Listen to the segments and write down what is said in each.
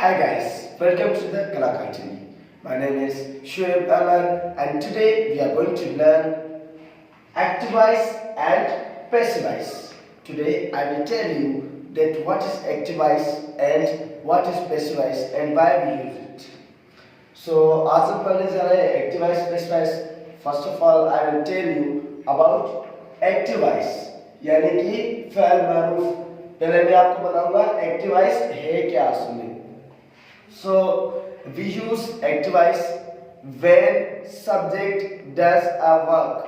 Hi guys, welcome to the Kalakar channel. My name is Shoaib Aman and today we are going to learn activize and passivize. Today I will tell you that what is activize and what is passivize and why we use it. So आज हम पढ़ने जा रहे हैं activize passivize. First of all I will tell you about activize यानी कि fail मारूफ. पहले मैं आपको बताऊंगा activize है क्या सुनिए. So we use activize when subject does a work.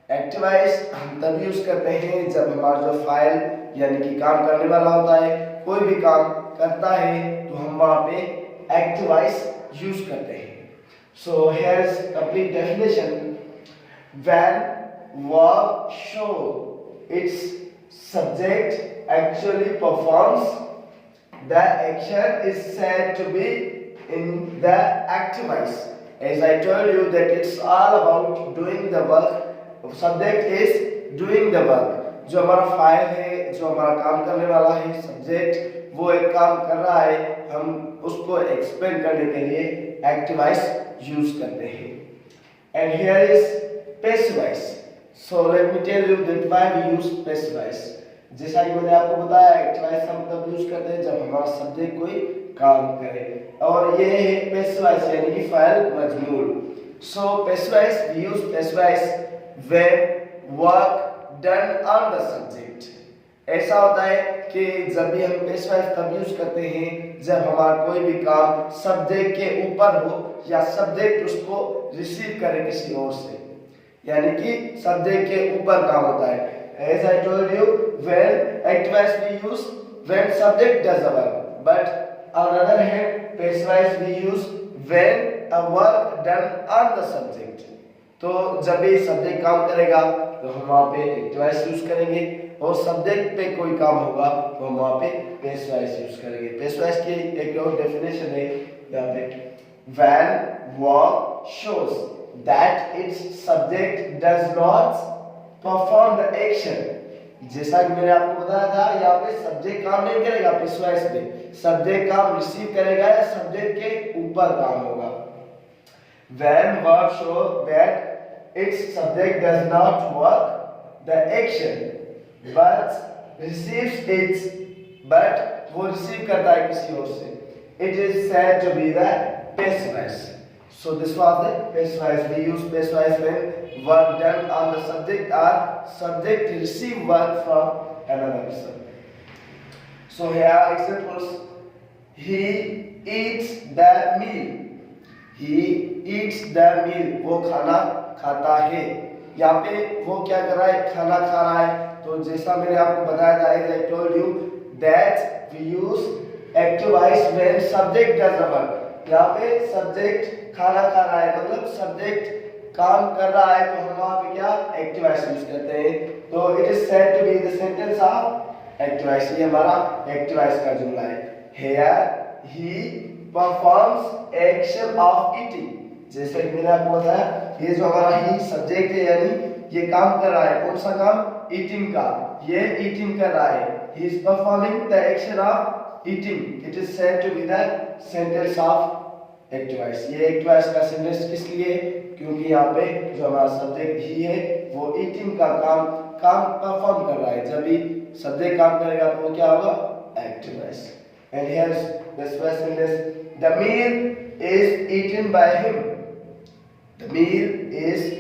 Activize हम तब यूज करते हैं जब हमारा जो फाइल यानी कि काम करने वाला होता है, कोई भी काम करता है तो हम वहाँ पे activize यूज करते हैं. So here is complete definition. When verb show its subject actually performs, the action is said to be in the activize. As I told you that it's all about doing the work. Subject is doing the work. जो हमारा file है, जो हमारा काम करने वाला है, subject वो एक काम कर रहा है, हम उसको एक्सप्लेन करने के लिए activize यूज करते हैं. And here is passivize. So let me tell you that why we use passivize. जैसा कि मैंने आपको बताया एक्टिवाइज हम तब यूज करते हैं जब हमारा सब्जेक्ट कोई काम करे, और ये है पैसिवाइज यानी कि फाइल मजमूल. So passivise we use passivise when work done on the subject. ऐसा होता है कि जब भी हम पैसिवाइज तब यूज करते हैं जब हमारा कोई भी काम सब्जेक्ट के ऊपर हो या सब्जेक्ट उसको रिसीव करे किसी और से, यानी कि सब्जेक्ट के ऊपर काम होता है. As I told you, when activize we use when subject does a work, but on the other hand, passivize we use when a work done on the subject. तो जब भी सब्जेक्ट काम करेगा तो हम वहाँ पे activize यूज करेंगे, और सब्जेक्ट पे कोई काम होगा तो हम वहाँ पे passivize यूज करेंगे. passivize की एक और डेफिनेशन है यहाँ पे. When verb shows that its subject does not perform the action. जैसा कि मैंने आपको बताया था यहाँ पे सब्जेक्ट काम नहीं करेगा पैसिवाइज पे, सब्जेक्ट काम रिसीव करेगा या सब्जेक्ट के ऊपर काम होगा. When verb show that its subject does not work the action but receives it, but वो रिसीव करता है किसी और से, it is said to be the passivize. So this was the passivize. We use passivize when work done on the subject or subject receive work from another person. So here examples: he eats the meal. He eats the meal. वो खाना खाता है. यहाँ पे वो क्या कर रहा है? खाना खा रहा है. तो जैसा मैंने आपको बताया था, as I told you that we use activize when subject does the work. यहाँ पे सब्जेक्ट खाना खा रहा है, मतलब सब्जेक्ट काम कर रहा है, तो हम वहाँ पे क्या एक्टिवाइज यूज करते हैं. तो it is said to be the sentence of active voice. ये हमारा एक्टिवाइज का जुमला है. Here he performs action of eating. जैसे कि मैंने आपको बताया, ये जो हमारा ही सब्जेक्ट है यानी ये काम कर रहा है. कौन सा काम? ईटिंग का. ये ईटिंग कर रहा है. He is performing the action of eating. It is said to be the sentence of activize. ये activize का sentence किस लिए? क्योंकि यहाँ पे जो हमारा सब्जेक्ट ही है वो eating का काम परफॉर्म कर रहा है. जब भी सब्जेक्ट काम करेगा तो वो क्या होगा? activize. And here's the first sentence: the meal is eaten by him. The meal is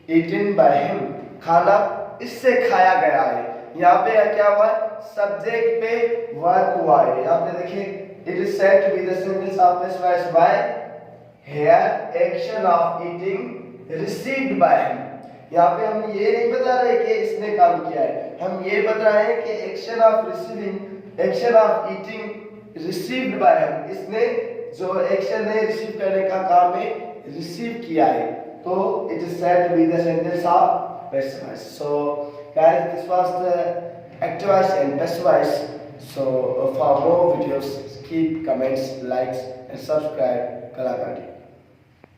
eaten by him. खाना इससे खाया गया है. यहाँ पे क्या हुआ? सब्जेक्ट पे वर्क हुआ है. यहाँ पे देखिए, it is said to be the sentence of passivize by here action of eating received by him. यहाँ पे हम ये नहीं बता रहे कि इसने काम किया है, हम ये बता रहे हैं कि action of receiving, action of eating received by him. इसने जो action है रिसीव करने का काम है रिसीव किया है. तो it is said to be the sentence of passivize. So guys, this was the activize and passivize. So for more videos, keep comments, likes and subscribe Kalakar.